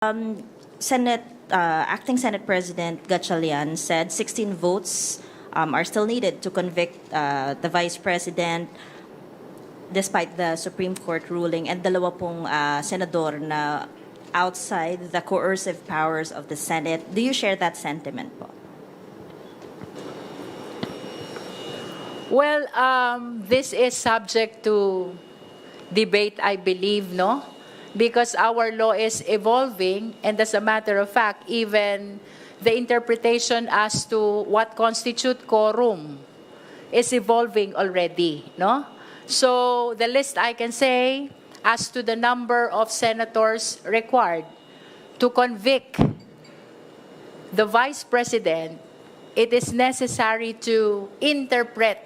Acting Senate President Gatchalian said 16 votes are still needed to convict the Vice President despite the Supreme Court ruling, and dalawa pong senador na outside the coercive powers of the Senate. Do you share that sentiment po? Well, this is subject to debate, I believe, no? Because our law is evolving, and as a matter of fact, even the interpretation as to what constitutes quorum is evolving already, no? So the list I can say as to the number of senators required to convict the Vice President, it is necessary to interpret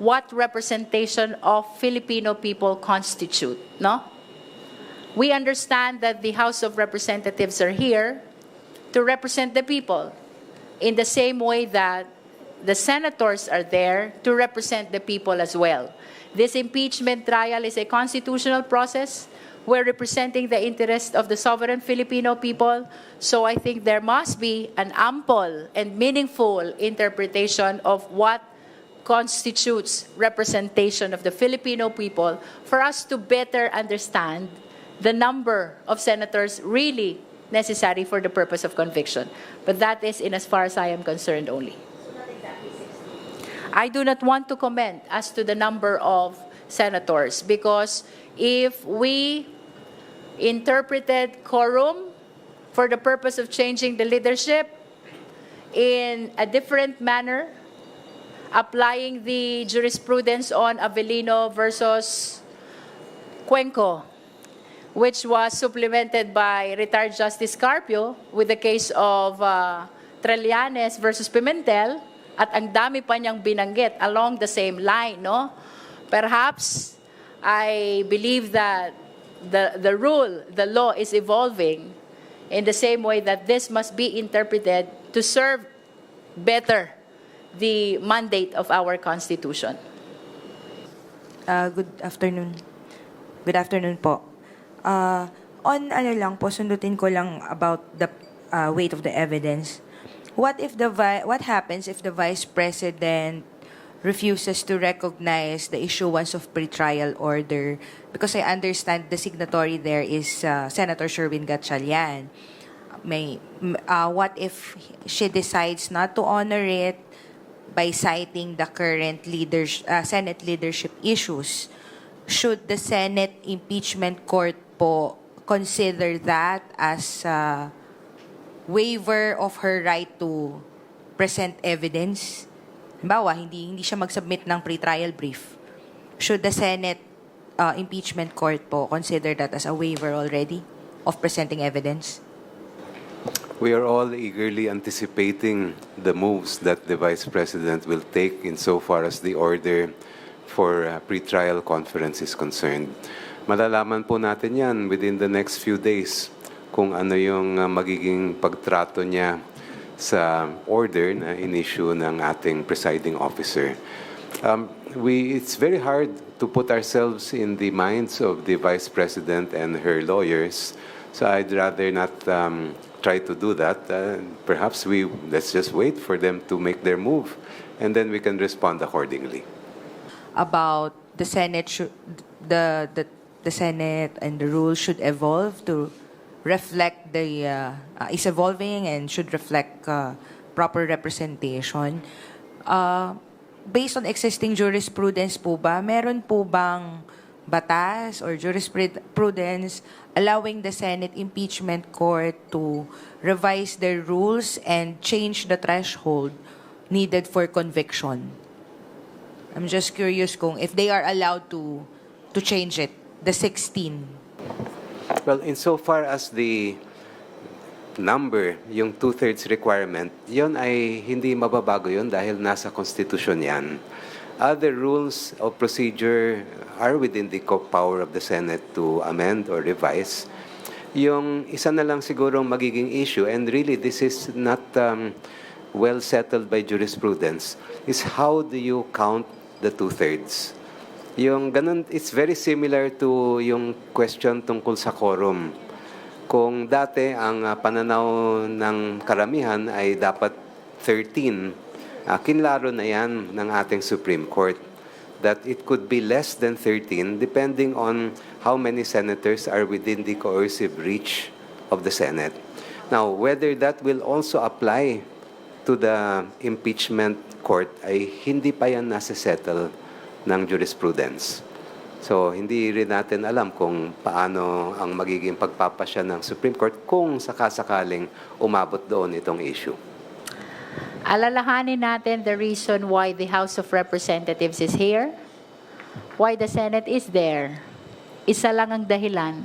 what representation of Filipino people constitute, no? We understand that the House of Representatives are here to represent the people in the same way that the senators are there to represent the people as well. This impeachment trial is a constitutional process. We're representing the interest of the sovereign Filipino people. So I think there must be an ample and meaningful interpretation of what constitutes representation of the Filipino people for us to better understand the number of senators really necessary for the purpose of conviction. But that is in as far as I am concerned only. I do not want to comment as to the number of senators because if we interpreted quorum for the purpose of changing the leadership in a different manner, applying the jurisprudence on Avellino versus Cuenco, which was supplemented by retired Justice Carpio with the case of Trillanes versus Pimentel, at ang dami pa niyang binanggit along the same line, no? Perhaps, I believe that the law is evolving in the same way that this must be interpreted to serve better the mandate of our Constitution. Good afternoon. Good afternoon po. On ano lang po, sundutin ko lang about the weight of the evidence. What happens if the Vice President refuses to recognize the issuance of pretrial order? Because I understand the signatory there is Senator Sherwin Gatchalian. What if she decides not to honor it by citing the current Senate leadership issues? Should the Senate Impeachment Court po consider that as a waiver of her right to present evidence? Halimbawa, hindi siya mag-submit ng pretrial brief. Should the Senate Impeachment Court po consider that as a waiver already of presenting evidence? We are all eagerly anticipating the moves that the Vice President will take insofar as the order for pretrial conference is concerned. Malalaman po natin yan within the next few days kung ano yung magiging pagtrato niya sa order na in-issue ng ating presiding officer. It's very hard to put ourselves in the minds of the Vice President and her lawyers, so I'd rather not try to do that. Perhaps let's just wait for them to make their move, and then we can respond accordingly. About the Senate, the Senate and the rules should evolve to reflect is evolving and should reflect proper representation. Based on existing jurisprudence po ba, meron po bang batas or jurisprudence allowing the Senate Impeachment Court to revise their rules and change the threshold needed for conviction? I'm just curious kung if they are allowed to change it, the 16. Well, insofar as the number, yung two-thirds requirement, yon ay hindi mababago yon dahil nasa konstitusyon yan. Other rules of procedure are within the power of the Senate to amend or revise. Yung isa na lang sigurong magiging issue, and really this is not well settled by jurisprudence, is how do you count the two-thirds? Yung ganun, it's very similar to yung question tungkol sa quorum. Kung dati ang pananaw ng karamihan ay dapat 13, kinlaro na yan ng ating Supreme Court that it could be less than 13 depending on how many senators are within the coercive reach of the Senate. Now, whether that will also apply to the impeachment court ay hindi pa yan nasa-settle ng jurisprudence. So, hindi rin natin alam kung paano ang magiging pagpapasya ng Supreme Court kung sakasakaling umabot doon itong issue. Alalahanin natin the reason why the House of Representatives is here, why the Senate is there. Isa lang ang dahilan.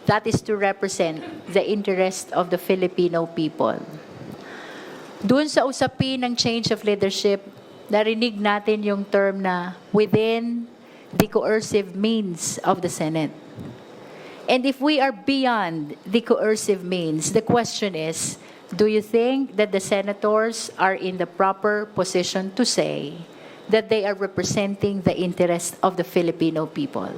That is to represent the interest of the Filipino people. Doon sa usapin ng change of leadership, narinig natin yung term na within the coercive means of the Senate. And if we are beyond the coercive means, the question is, do you think that the senators are in the proper position to say that they are representing the interest of the Filipino people?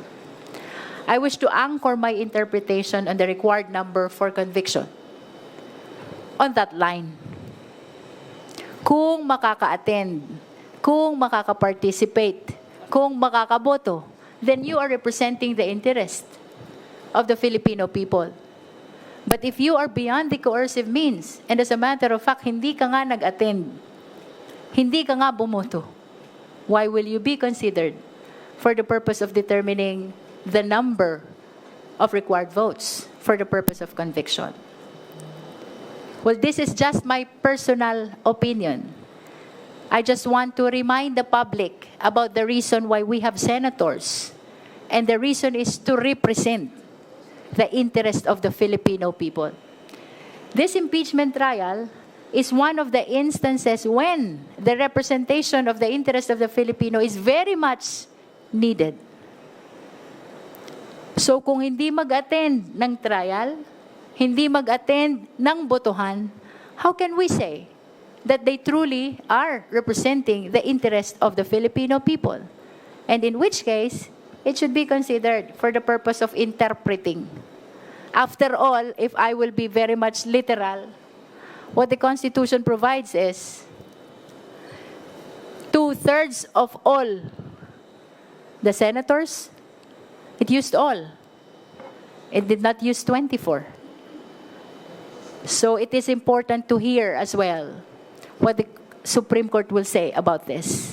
I wish to anchor my interpretation on the required number for conviction on that line. Kung makaka-attend, kung makaka-participate, kung makakaboto, then you are representing the interest of the Filipino people. But if you are beyond the coercive means, and as a matter of fact, hindi ka nga nag-attend, hindi ka nga bumoto, why will you be considered for the purpose of determining the number of required votes for the purpose of conviction? Well, this is just my personal opinion. I just want to remind the public about the reason why we have senators. And the reason is to represent the interest of the Filipino people. This impeachment trial is one of the instances when the representation of the interest of the Filipino is very much needed. So kung hindi mag-attend ng trial, hindi mag-attend ng botohan, how can we say that they truly are representing the interest of the Filipino people? And in which case, it should be considered for the purpose of interpreting. After all, if I will be very much literal, what the Constitution provides is 2/3 of all the senators. It used all. It did not use 24. So it is important to hear as well what the Supreme Court will say about this.